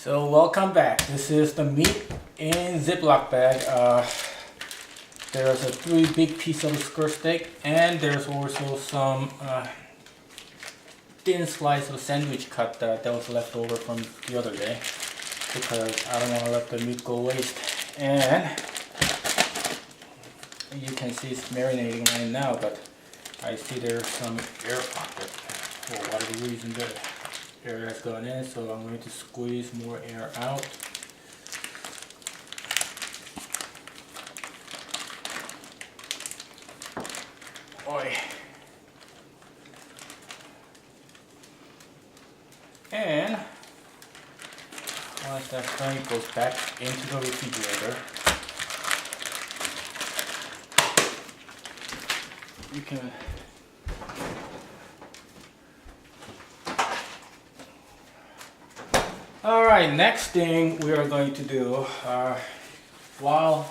So welcome back. This is the meat in Ziploc bag. There's a 3 big piece of skirt steak, and there's also some thin slice of sandwich cut that was left over from the other day because I don't want to let the meat go waste. And you can see it's marinating right now, but I see there's some air pocket for whatever reason the air has gone in, so I'm going to squeeze more air out. Oi. And once that's done, it goes back into the refrigerator. You can Alright, next thing we are going to do while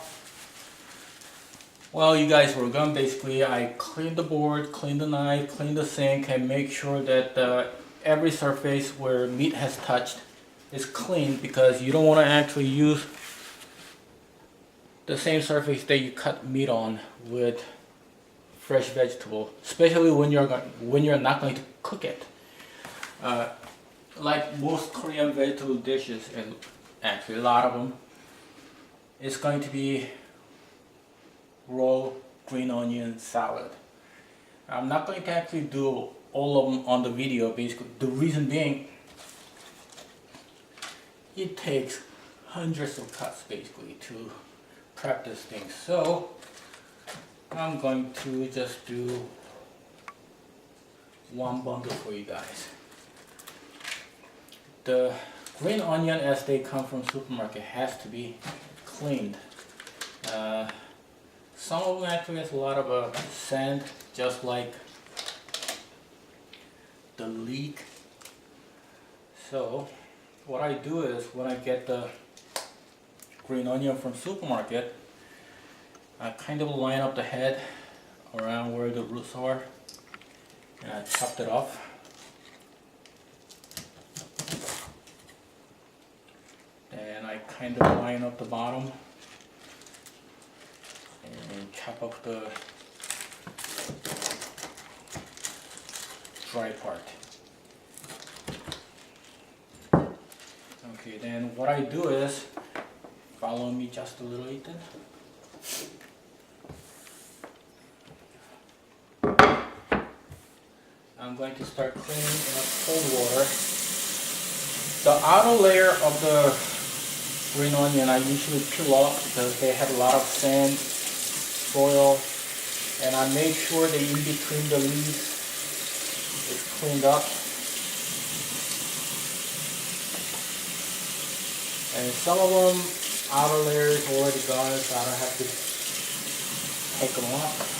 you guys were gone, basically I cleaned the board, cleaned the knife, cleaned the sink, and make sure that every surface where meat has touched is clean, because you don't want to actually use the same surface that you cut meat on with fresh vegetable, especially when you're not going to cook it. Like most Korean vegetable dishes, and actually a lot of them, it's going to be raw green onion salad. I'm not going to actually do all of them on the video, basically. The reason being, it takes hundreds of cuts basically to prep this thing. So I'm going to just do one bundle for you guys. The green onion, as they come from supermarket, has to be cleaned. Some of them actually has a lot of sand, just like the leek. So what I do is, when I get the green onion from supermarket, I kind of line up the head around where the roots are, and I chopped it off. And I kind of line up the bottom and chop up the dry part. Okay, then what I do is, follow me just a little, Ethan. I'm going to start cleaning in cold water. The outer layer of the green onion I usually peel off because they have a lot of sand, soil, and I make sure that in between the leaves is cleaned up. And some of them, outer layer is already gone, so I don't have to take them off.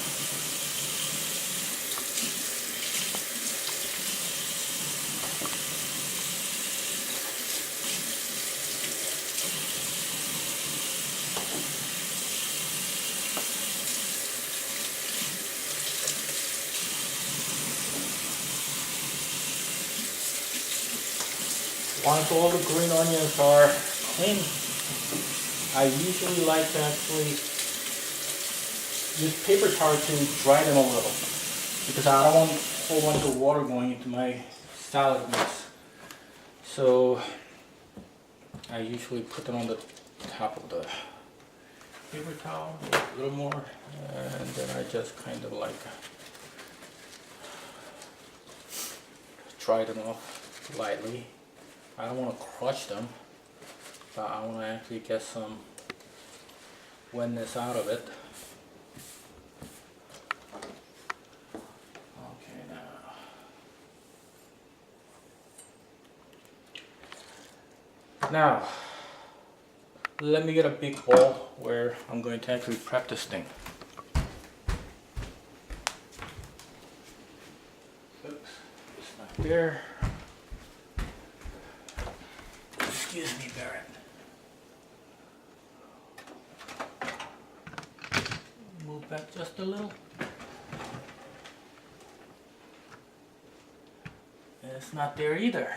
Once all the green onions are clean, I usually like to actually use paper towel to dry them a little, because I don't want a whole bunch of water going into my salad mix. So I usually put them on the top of the paper towel a little more, and then I just kind of like dry them off lightly. I don't want to crush them, but I want to actually get some wetness out of it. Okay, now let me get a big bowl where I'm going to actually prep this thing. Oops, it's not there. Excuse me, Barrett. Move back just a little. And it's not there either.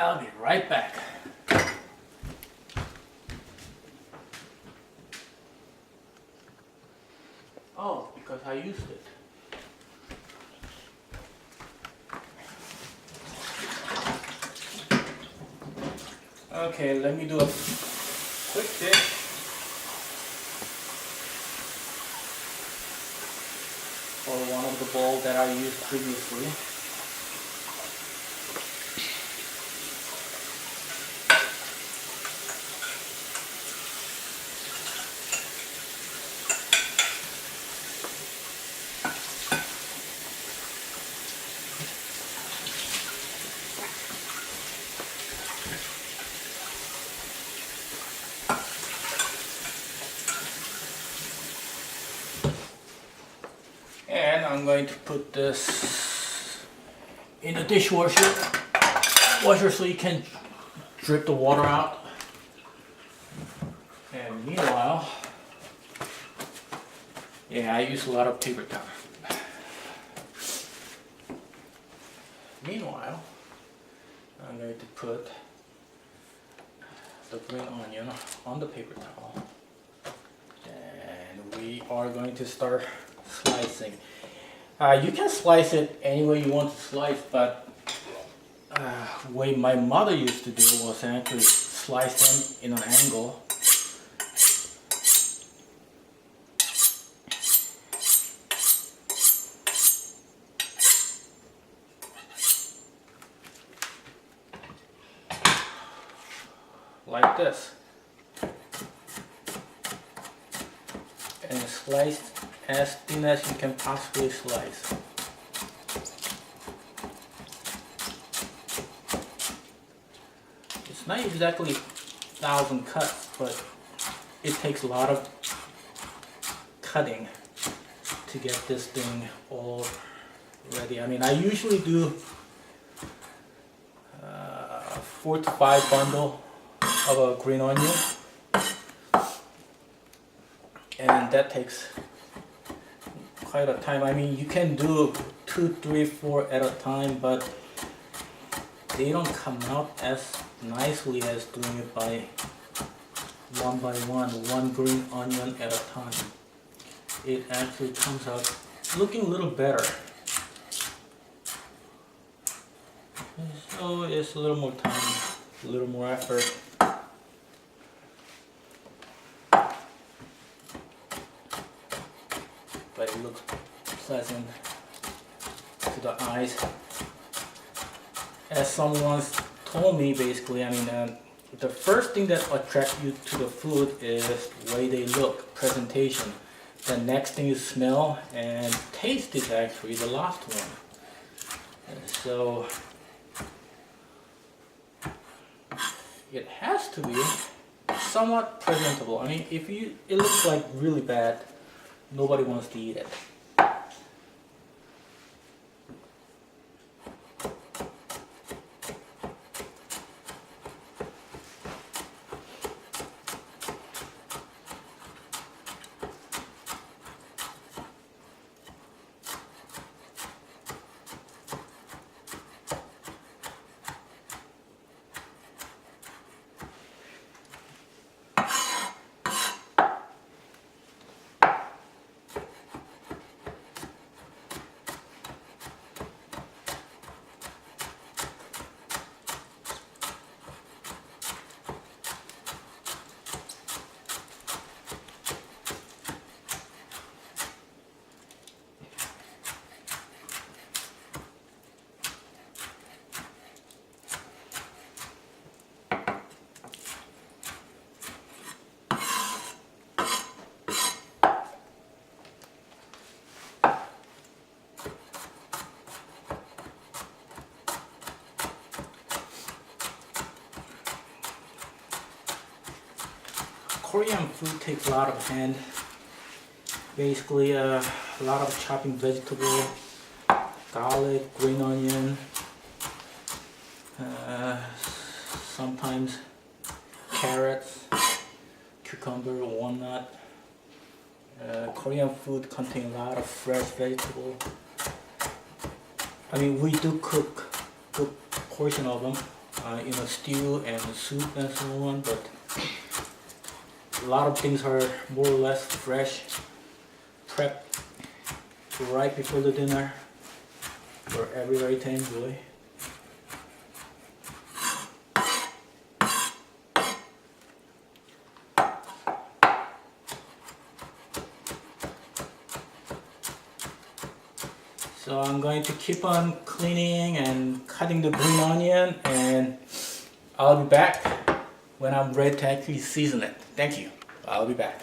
I'll be right back. Oh, because I used it. Okay, let me do a quick dish. For one of the bowls that I used previously. And I'm going to put this in the dishwasher so you can drip the water out. And meanwhile, yeah, I use a lot of paper towel. Meanwhile, I'm going to put the green onion on the paper towel. And we are going to start slicing. You can slice it any way you want to slice, but the way my mother used to do was actually slice them in an angle. Like this. And slice as thin as you can possibly slice. It's not exactly 1,000 cuts, but it takes a lot of cutting to get this thing all ready. I mean, I usually do 4 to 5 bundle of a green onion, and that takes quite a time. I mean, you can do 2, 3, 4 at a time, but they don't come out as nicely as doing it by one green onion at a time. It actually comes out looking a little better. So it's a little more time, a little more effort. But it looks pleasant to the eyes. As someone told me, basically, I mean, the first thing that attracts you to the food is the way they look, presentation. The next thing is smell, and taste is actually the last one. And so it has to be somewhat presentable. I mean, if it looks like really bad, nobody wants to eat it. Korean food takes a lot of hand. Basically, a lot of chopping vegetable, garlic, green onion, sometimes carrots, cucumber, walnut. Korean food contains a lot of fresh vegetable. I mean, we do cook good portion of them, stew and soup and so on, but a lot of things are more or less fresh, prepped right before the dinner for everybody to enjoy. So I'm going to keep on cleaning and cutting the green onion, and I'll be back when I'm ready to actually season it. Thank you. I'll be back.